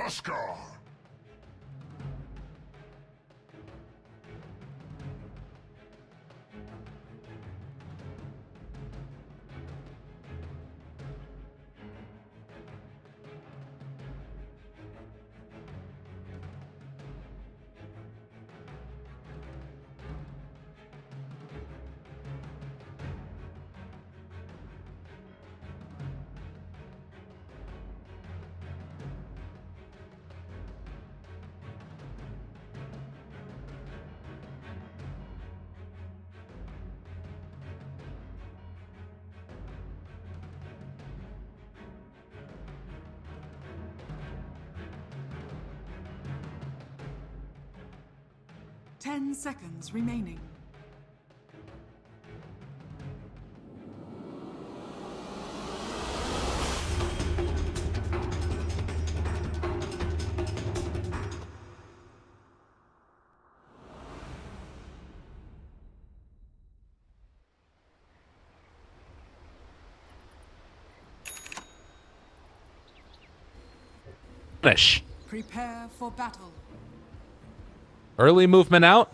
Tuskar. Ten seconds remaining. Finish. Prepare for battle. Early movement out.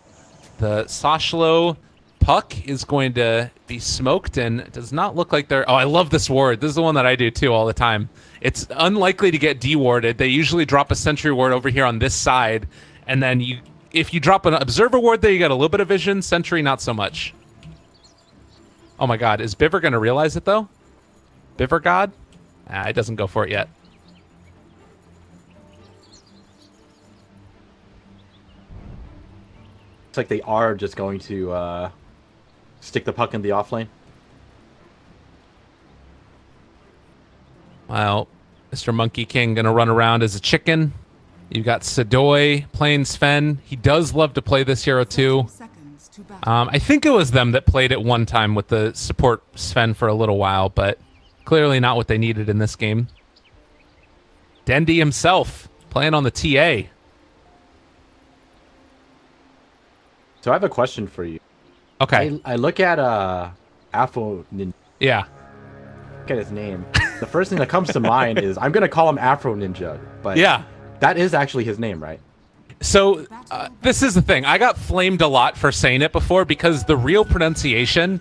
The Sashlo puck is going to be smoked, and it does not look like they're... Oh, I love this ward. This is the one that I do, too, all the time. It's unlikely to get dewarded. They usually drop a sentry ward over here on this side, and then if you drop an observer ward there, you get a little bit of vision. Sentry, not so much. Oh, my God. Is Biver going to realize it, though? Biver God? It doesn't go for it yet. Like they are just going to stick the puck in the off lane. Well, Mr. Monkey King gonna run around as a chicken. You've got Sadoy playing Sven. He does love to play this hero too. I think it was them that played it one time with the support Sven for a little while, but clearly not what they needed in this game. Dendy himself playing on the TA. So I have a question for you. Okay. I look at Afro Ninja. Yeah. Look at his name. The first thing that comes to mind is I'm gonna call him Afro Ninja, but yeah, that is actually his name, right? So this is the thing. I got flamed a lot for saying it before because the real pronunciation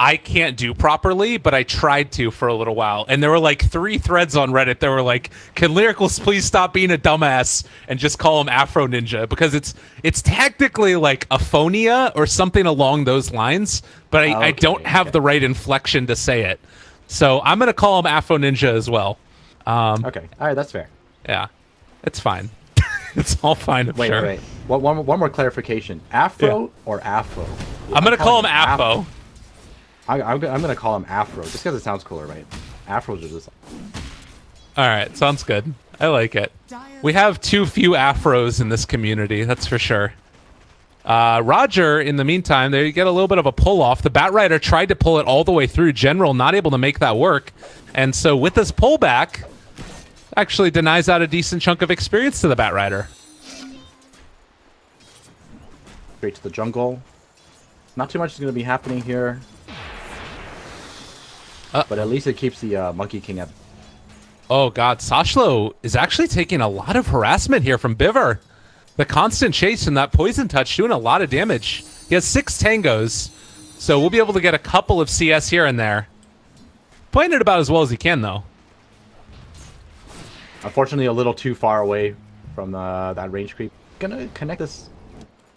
I can't do properly, but I tried to for a little while. And there were like 3 threads on Reddit that were like, can Lyricals please stop being a dumbass and just call him Afro Ninja? Because it's technically like aphonia or something along those lines, but I don't have the right inflection to say it. So I'm going to call him Afro Ninja as well. Okay. All right, that's fair. Yeah, it's fine. It's all fine, I'm sure. Wait. One more clarification. Afro or Afro? I'm going to call him Afro. I'm going to call him Afro, just because it sounds cooler, right? Afros are just... All right, sounds good. I like it. We have too few Afros in this community, that's for sure. Roger, in the meantime, they get a little bit of a pull-off. The Batrider tried to pull it all the way through. General not able to make that work. And so with this pullback, actually denies out a decent chunk of experience to the Batrider. Straight to the jungle. Not too much is going to be happening here. But at least it keeps the Monkey King up. Oh, God. Sashlo is actually taking a lot of harassment here from Biver. The constant chase and that poison touch doing a lot of damage. He has 6 tangos, so we'll be able to get a couple of CS here and there. Playing it about as well as he can, though. Unfortunately, a little too far away from that range creep. Gonna connect this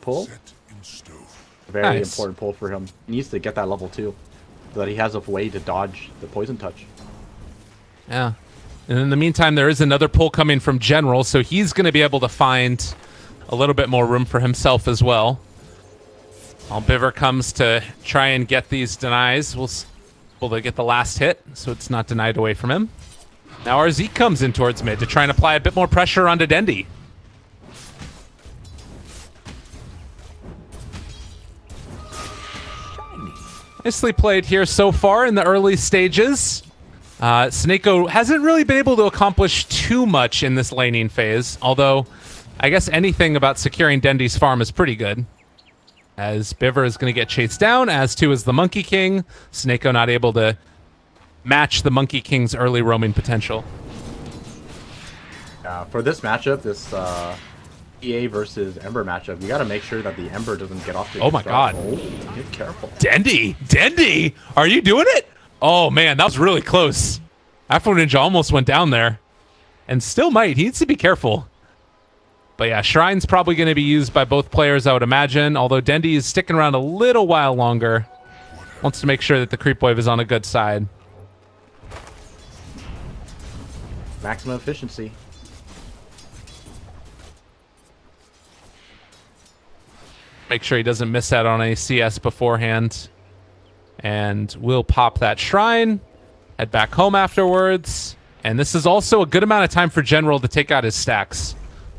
pull. Very important pull for him. He needs to get that level 2. So that he has a way to dodge the poison touch. Yeah. And in the meantime, there is another pull coming from General, so he's going to be able to find a little bit more room for himself as well. While Biver comes to try and get these denies, we'll be able to get the last hit, so it's not denied away from him. Now our Zeke comes in towards mid to try and apply a bit more pressure onto Dendy. Nicely played here so far in the early stages. Snako hasn't really been able to accomplish too much in this laning phase, although I guess anything about securing Dendy's farm is pretty good. As Biver is going to get chased down, as too is the Monkey King. Snako not able to match the Monkey King's early roaming potential. For this matchup, this EA versus Ember matchup, you got to make sure that the Ember doesn't get off to. Oh my god! Oh, get careful. Dendy, are you doing it? Oh man, that was really close. Afro Ninja almost went down there, and still might. He needs to be careful. But yeah, Shrine's probably going to be used by both players, I would imagine. Although Dendy is sticking around a little while longer. Wants to make sure that the creep wave is on a good side. Maximum efficiency. Make sure he doesn't miss out on any CS beforehand. And we'll pop that Shrine. Head back home afterwards. And this is also a good amount of time for General to take out his stacks.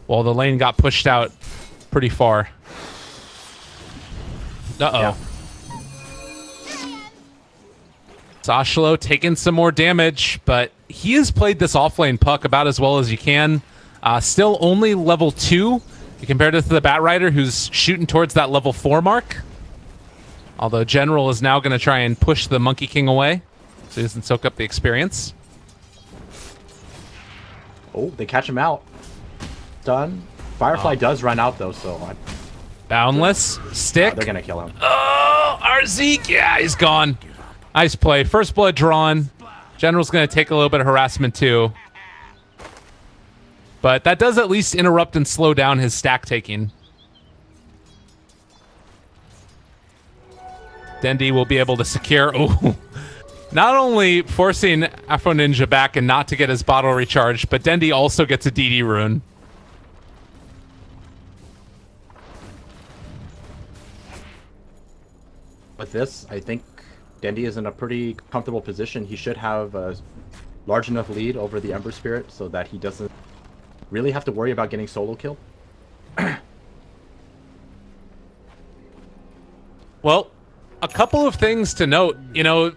While the lane got pushed out pretty far. Uh-oh. Yeah. Sashlo taking some more damage, but he has played this offlane puck about as well as you can. Still only level 2 compared to the Batrider, who's shooting towards that level 4 mark. Although General is now going to try and push the Monkey King away so he doesn't soak up the experience. Oh, they catch him out. Done. Firefly does run out though, so Boundless stick. They're gonna kill him. Oh, Arzeek, yeah, he's gone. Nice play. First blood drawn. General's gonna take a little bit of harassment too, but that does at least interrupt and slow down his stack taking. Dendy will be able to secure. Oh, not only forcing Afro Ninja back and not to get his bottle recharged, but Dendy also gets a DD rune. With this, I think Dendy is in a pretty comfortable position. He should have a large enough lead over the Ember Spirit so that he doesn't really have to worry about getting solo kill. Well, a couple of things to note. You know,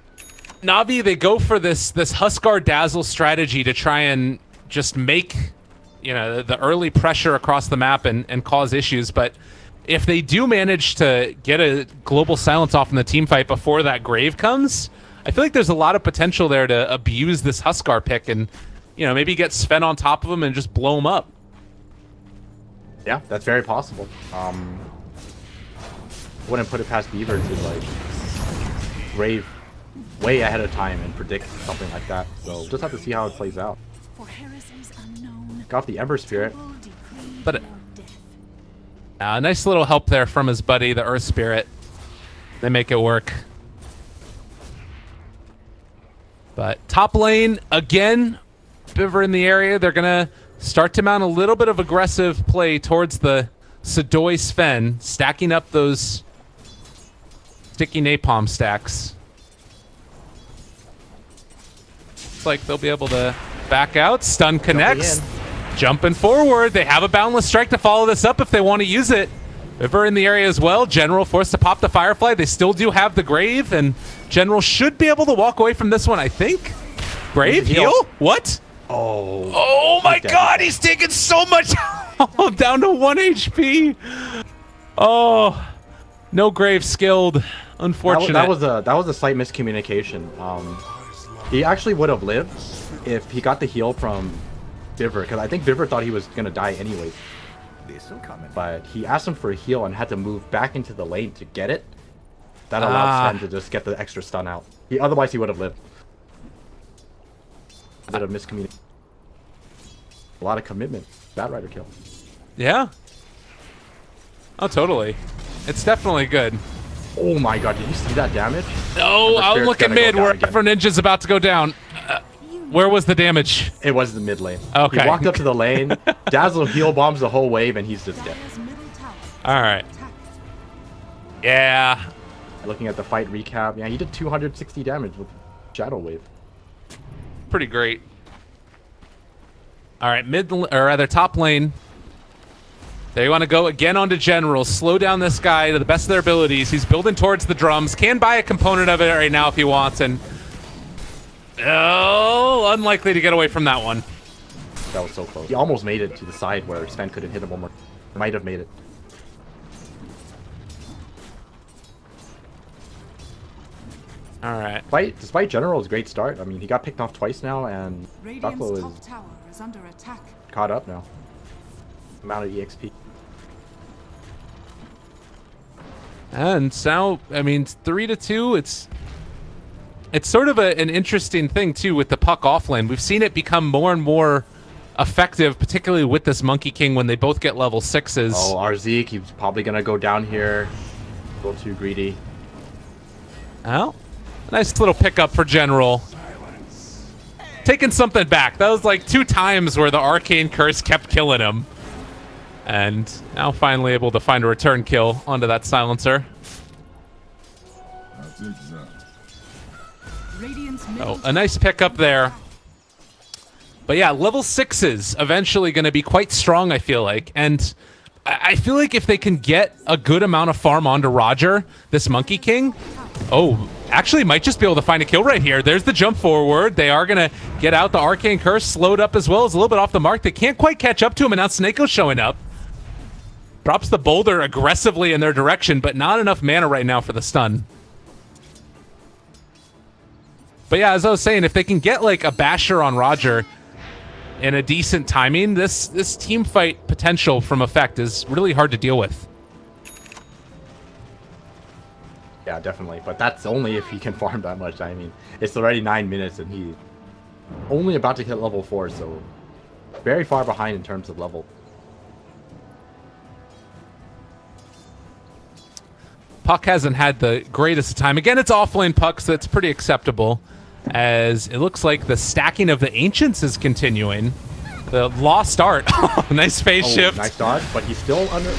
NaVi, they go for this Huskar Dazzle strategy to try and just make, you know, the early pressure across the map and cause issues, but if they do manage to get a global silence off in the team fight before that grave comes, I feel like there's a lot of potential there to abuse this Huskar pick and, you know, maybe get Sven on top of him and just blow him up. Yeah, that's very possible. Wouldn't put it past Beaver to like grave way ahead of time and predict something like that. So just have to see how it plays out. Got the Ember Spirit. But nice little help there from his buddy, the Earth Spirit. They make it work. But top lane, again, Biver in the area. They're going to start to mount a little bit of aggressive play towards the Sidoi Sven, stacking up those sticky napalm stacks. Looks like they'll be able to back out. Stun connects. Jumping forward. They have a Boundless Strike to follow this up if they want to use it. River in the area as well. General forced to pop the Firefly. They still do have the Grave, and General should be able to walk away from this one, I think. Grave? Heal? What? Oh my god, he's taking so much down to 1 HP. Oh, no Grave skilled. Unfortunate. That was a slight miscommunication. He actually would have lived if he got the heal from Biver, because I think Biver thought he was going to die anyways. But he asked him for a heal and had to move back into the lane to get it. That allowed Sven to just get the extra stun out. Otherwise, he would have lived. A bit of miscommunication. A lot of commitment. Batrider kill. Yeah. Oh, totally. It's definitely good. Oh my god, did you see that damage? No, I'll look at mid where Afro Ninja's about to go down. Where was the damage? It was the mid lane. Okay. He walked up to the lane, Dazzle heal bombs the whole wave, and he's just dead. Alright. Yeah. Looking at the fight recap, yeah, he did 260 damage with Shadow Wave. Pretty great. Alright, or rather top lane. They want to go again onto General. Slow down this guy to the best of their abilities. He's building towards the drums. Can buy a component of it right now if he wants, and oh, unlikely to get away from that one. That was so close. He almost made it to the side where Sven couldn't hit him one more. Might have made it. All right. Despite General's great start, I mean, he got picked off twice now, and Radiant's Ducklo top is tower is under attack. caught up now. Amount of EXP. And so, I mean, 3-2. It's sort of an interesting thing too with the puck off lane. We've seen it become more and more effective, particularly with this Monkey King when they both get level 6s. Oh, Arzeek, he's probably gonna go down here. Go too greedy. Well, nice little pickup for General. Taking something back. That was like 2 times where the Arcane Curse kept killing him. And now finally able to find a return kill onto that silencer. Oh, a nice pickup there. But yeah, level 6s eventually going to be quite strong, I feel like. And I feel like if they can get a good amount of farm onto Roger, this Monkey King, oh, actually might just be able to find a kill right here. There's the jump forward. They are going to get out. The Arcane Curse slowed up as well. It's a little bit off the mark. They can't quite catch up to him, and now Snakeo's showing up. Drops the boulder aggressively in their direction, but not enough mana right now for the stun. But yeah, as I was saying, if they can get like a basher on Roger in a decent timing, this team fight potential from Effect is really hard to deal with. Yeah, definitely. But that's only if he can farm that much. I mean, it's already 9 minutes and he's only about to hit level 4, so very far behind in terms of level. Puck hasn't had the greatest of time. Again, it's offlane Puck, so it's pretty acceptable. As it looks like the stacking of the Ancients is continuing. The lost art. Nice phase shift. Nice dodge, but he's still under...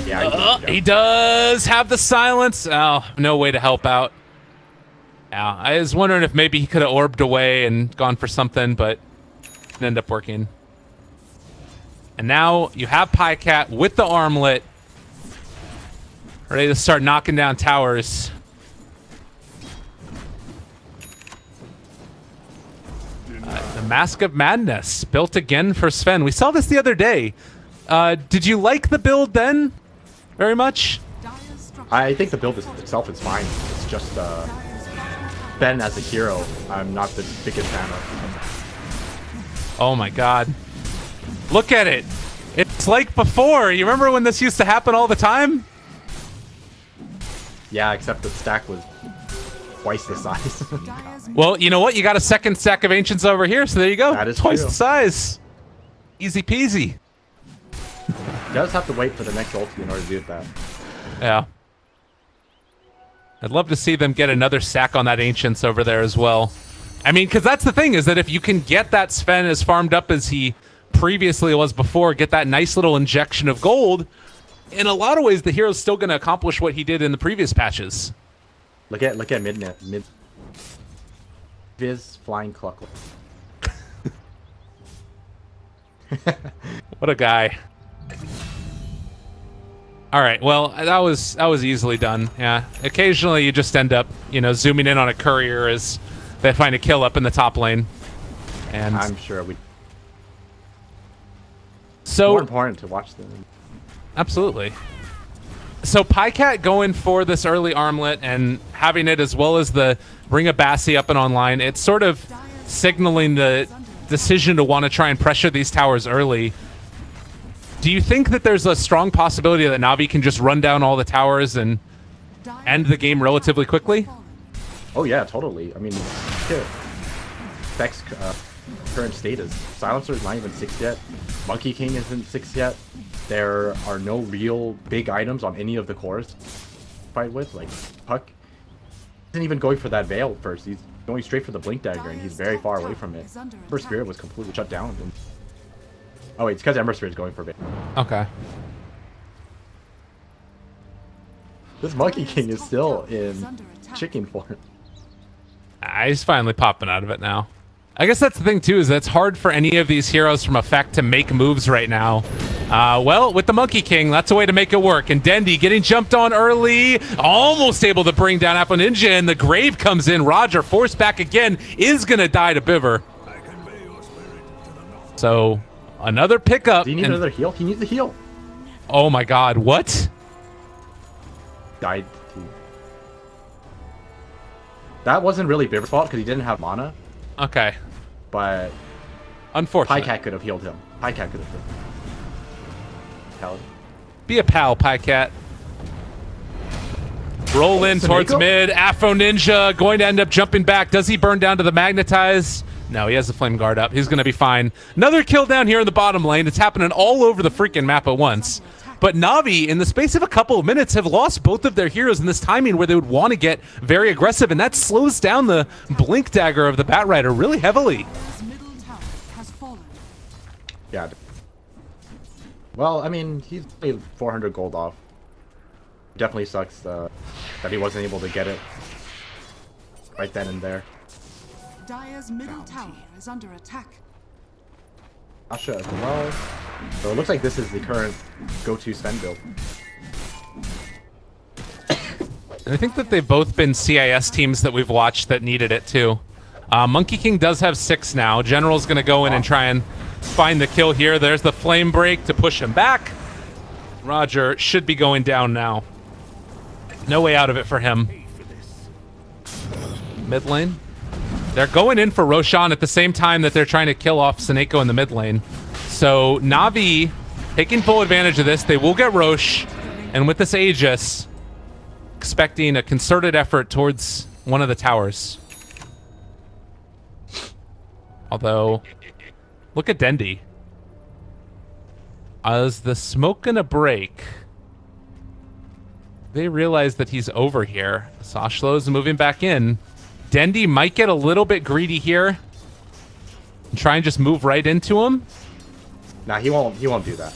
Yeah, he does have the silence. Oh, no way to help out. Yeah, I was wondering if maybe he could have orbed away and gone for something, but it ended up working. And now you have Pycat with the armlet, ready to start knocking down towers. The Mask of Madness, built again for Sven. We saw this the other day. Did you like the build then? Very much? I think the build itself is fine. It's just Ben as a hero, I'm not the biggest fan of. Oh my god. Look at it. It's like before. You remember when this used to happen all the time? Yeah, except the stack was twice the size. Well, you know what? You got a second stack of Ancients over here, so there you go. That is twice true. the size. Easy peasy. You does have to wait for the next ulti in order to do that. Yeah. I'd love to see them get another stack on that Ancients over there as well. I mean, because that's the thing, is that if you can get that Sven as farmed up as he previously was before, get that nice little injection of gold, in a lot of ways, the hero's still going to accomplish what he did in the previous patches. Look at mid Viz flying cluck. What a guy. All right, well, that was easily done. Yeah, occasionally you just end up, you know, zooming in on a courier as they find a kill up in the top lane. And I'm sure we. So more important to watch them. Absolutely. So Pycat going for this early armlet and having it as well as the Ring of Bassi up and online, it's sort of signaling the decision to want to try and pressure these towers early. Do you think that there's a strong possibility that Navi can just run down all the towers and end the game relatively quickly? Oh yeah, totally. I mean, here, Beck's current status. Silencer is not even 6 yet. Monkey King isn't 6 yet. There are no real big items on any of the cores to fight with, like Puck. Isn't even going for that Veil first. He's going straight for the Blink Dagger, and he's very far away from it. Ember Spirit was completely shut down. Oh wait, it's because Ember Spirit's going for Veil. Okay. This Monkey King is still in chicken form. He's finally popping out of it now. I guess that's the thing too, is that it's hard for any of these heroes from Effect to make moves right now. Well, with the Monkey King, that's a way to make it work. And Dendy getting jumped on early, almost able to bring down Apple Ninja, and the Grave comes in. Roger, forced back again, is going to die to Biver. So, another pickup. Do you need another heal? He needs a heal. Oh my god, what? Died too. That wasn't really Bibber's fault because he didn't have mana, Okay. but Unfortunate. Pycat could have healed him. Pycat could have healed him. Hell. Be a pal, Pycat. Roll in towards mid. Afro Ninja going to end up jumping back. Does he burn down to the Magnetize? No, he has the Flame Guard up. He's going to be fine. Another kill down here in the bottom lane. It's happening all over the freaking map at once. But Navi, in the space of a couple of minutes, have lost both of their heroes in this timing where they would want to get very aggressive, and that slows down the Blink Dagger of the Bat Rider really heavily. Middle tower has fallen. Yeah. Well, I mean, he's paid 400 gold off. Definitely sucks that he wasn't able to get it right then and there. Dire's middle tower is under attack. Asha as well. So it looks like this is the current go-to Sven build. And I think that they've both been CIS teams that we've watched that needed it too. Monkey King does have 6 now. General's going to go in and try and find the kill here. There's the Flame Break to push him back. Roger should be going down now. No way out of it for him. Mid lane. They're going in for Roshan at the same time that they're trying to kill off Seneko in the mid lane. So Navi taking full advantage of this. They will get Rosh. And with this Aegis, expecting a concerted effort towards one of the towers. Although, look at Dendi. Is the smoke gonna break? They realize that he's over here. Sashlo's moving back in. Dendi might get a little bit greedy here and try and just move right into him. Nah, he won't do that.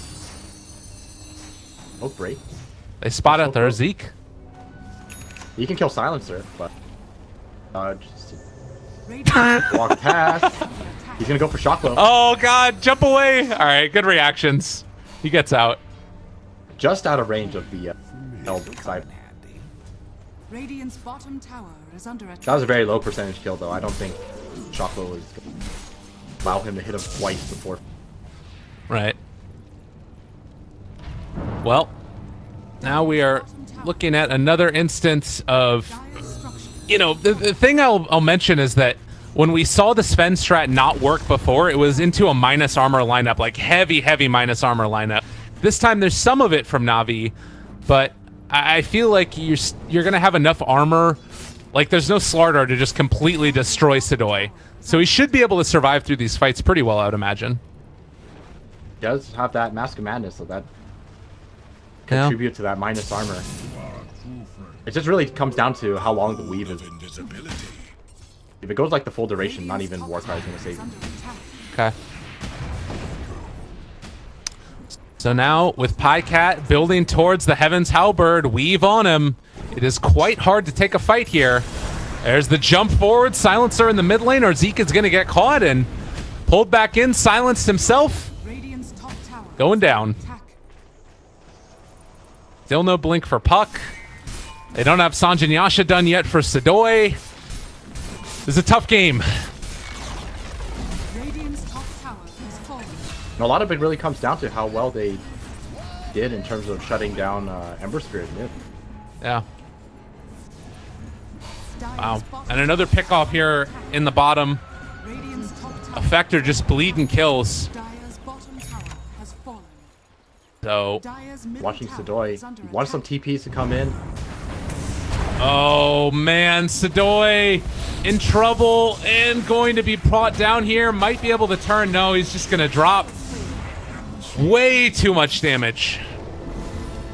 Oh, break. They spot out there, Zeke. You can kill Silencer, but just walk past. He's gonna go for Shocklow. Oh god, jump away! All right, good reactions. He gets out. Just out of range of the side. Radiant's bottom tower is under attack. That was a very low percentage kill, though. I don't think Shocklow was gonna allow him to hit him twice before. Right. Well, now we are looking at another instance of, you know, the thing I'll mention is that when we saw the Sven strat not work before, it was into a minus armor lineup, like heavy minus armor lineup. This time there's some of it from Navi, but I feel like you're gonna have enough armor. Like there's no Slardar to just completely destroy Sidoi, so he should be able to survive through these fights pretty well, I would imagine. He does have that Mask of Madness, so that contribute to that minus armor. It just really comes down to how long the weave is. If it goes like the full duration, not even Warcraft is gonna save you. Okay. So now, with Pycat building towards the Heaven's Halberd, weave on him. It is quite hard to take a fight here. There's the jump forward, Silencer in the mid lane, or Zeke is going to get caught and pulled back in, silenced himself. Going down. Still no blink for Puck. They don't have Sanjin Yasha done yet for Sidoi. This is a tough game. And a lot of it really comes down to how well they did in terms of shutting down Ember Spirit mid. Yeah. Wow. And another pickoff here in the bottom. Effector just bleeding kills. So, watching Sidoi. Wants some TPs to come in. Oh man, Sidoi in trouble and going to be brought down here. Might be able to turn. No, he's just going to drop. Way too much damage.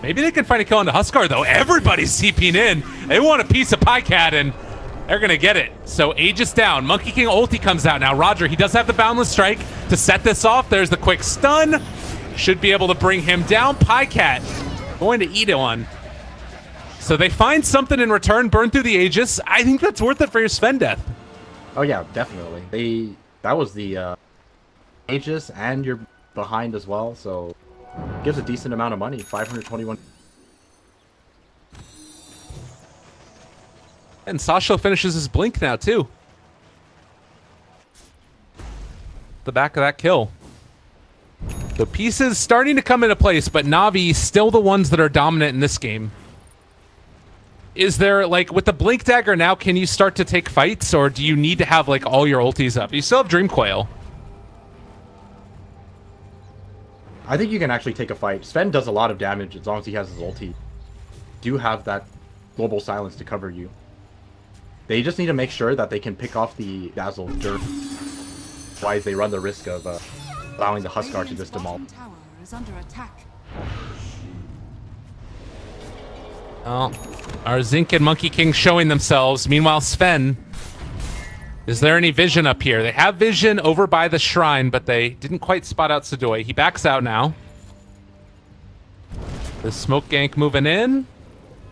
Maybe they can find a kill on the Huskar, though. Everybody's CPing in. They want a piece of Pycat, and they're going to get it. So Aegis down. Monkey King ulti comes out now. Roger, he does have the Boundless Strike to set this off. There's the quick stun. Should be able to bring him down. Pycat going to eat one. So they find something in return, burn through the Aegis. I think that's worth it for your Sven death. Oh, yeah, definitely. That was the Aegis and your behind as well, so gives a decent amount of money. 521. And Sasho finishes his blink now too. The back of that kill. The pieces starting to come into place, but Navi still the ones that are dominant in this game. Is there, like, with the Blink Dagger now, can you start to take fights, or do you need to have, like, all your ultis up? You still have Dream Coil. I think you can actually take a fight. Sven does a lot of damage as long as he has his ulti. Do have that global silence to cover you. They just need to make sure that they can pick off the Dazzle dirt. Otherwise, they run the risk of allowing the Huskar to just demolish. Tower is under attack. Oh, our Zinc and Monkey King showing themselves. Meanwhile, Sven, is there any vision up here? They have vision over by the shrine, but they didn't quite spot out Sidoi. He backs out now. The smoke gank moving in.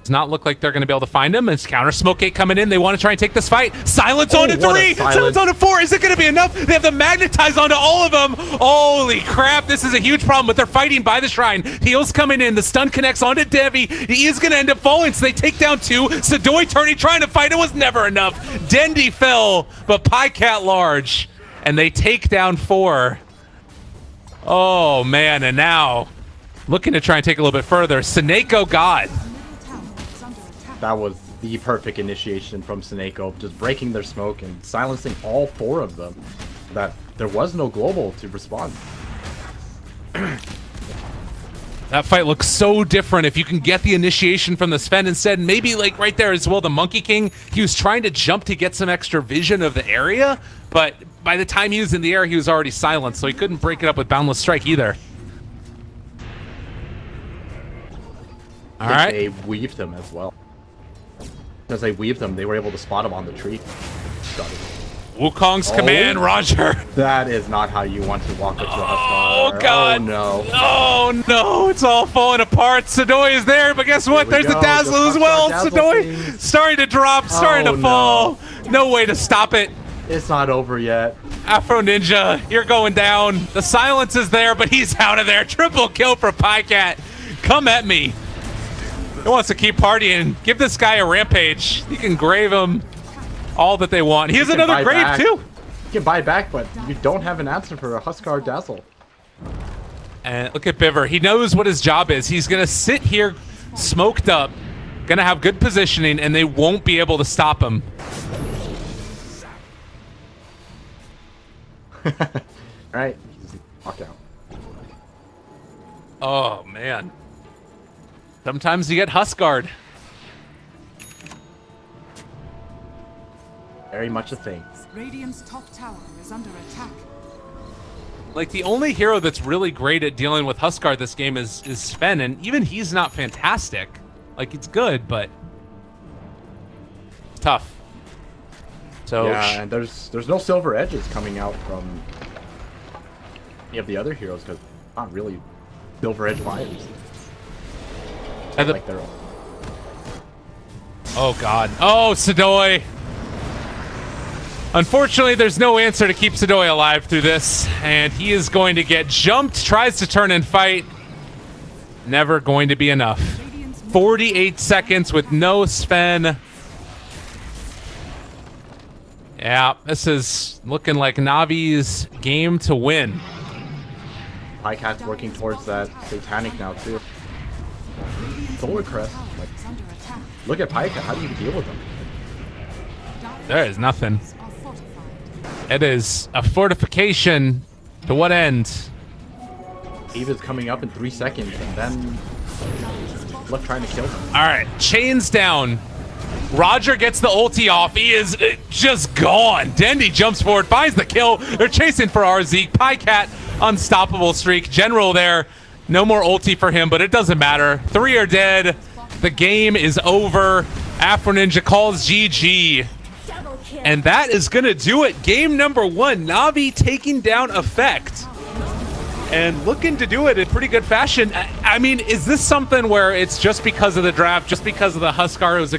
Does not look like they're going to be able to find him. It's counter smoke gate coming in. They want to try and take this fight. Silence on to 3. Silence on to 4. Is it going to be enough? They have the magnetize onto all of them. Holy crap. This is a huge problem, but they're fighting by the shrine. Heals coming in. The stun connects onto Devi. He is going to end up falling, so they take down 2. Sidoi turning, trying to fight. It was never enough. Dendi fell, but Pycat large. And they take down 4. Oh, man. And now, looking to try and take a little bit further. Seneko God. That was the perfect initiation from Seneko, just breaking their smoke and silencing all 4 of them. That there was no global to respond. That fight looks so different if you can get the initiation from the Sven instead. Maybe like right there as well, the Monkey King, he was trying to jump to get some extra vision of the area, but by the time he was in the air, he was already silenced, so he couldn't break it up with Boundless Strike either. All right. They weaved him as well. As they weaved them, they were able to spot him on the tree. Wukong's command, Roger. That is not how you want to walk up to a Huskar. Oh, God. Oh, no. Oh, no. It's all falling apart. Sidoi is there, but guess what? There's the Dazzle as well. Sidoi starting to drop, starting to fall. No way to stop it. It's not over yet. Afro Ninja, you're going down. The silence is there, but he's out of there. Triple kill for Pycat. Come at me. He wants to keep partying. Give this guy a rampage. You can grave him all that they want. He has another grave, too. You can buy it back, but you don't have an answer for a Huskar Dazzle. And look at Biver. He knows what his job is. He's going to sit here smoked up, going to have good positioning, and they won't be able to stop him. All right. He's knocked out. Oh, man. Sometimes you get Huskard. Very much a thing. Radiant's top tower is under attack. Like, the only hero that's really great at dealing with Huskard this game is Sven, and even he's not fantastic. Like, it's good, but it's tough. So yeah, and there's no silver edges coming out from any of the other heroes because not really silver edge fighters. Like their own. Oh God. Oh, Sidoi. Unfortunately, there's no answer to keep Sidoi alive through this, and he is going to get jumped, tries to turn and fight. Never going to be enough. 48 seconds with no Sven. Yeah, this is looking like Navi's game to win. Pycat's working towards that Satanic now, too. Solar Crest. Like, look at Pycat. How do you deal with them? There is nothing. It is a fortification. To what end? Eve is coming up in 3 seconds, and then Look, trying to kill him. All right, chains down. Roger gets the ulti off. He is just gone. Dendi jumps forward, finds the kill. They're chasing for RZ. Pycat, unstoppable streak. General there. No more ulti for him, but it doesn't matter. 3 are dead. The game is over. Afro Ninja calls GG. And that is going to do it. Game number 1. Navi taking down Effect. And looking to do it in pretty good fashion. I mean, is this something where it's just because of the draft, just because of the Huskar? It was a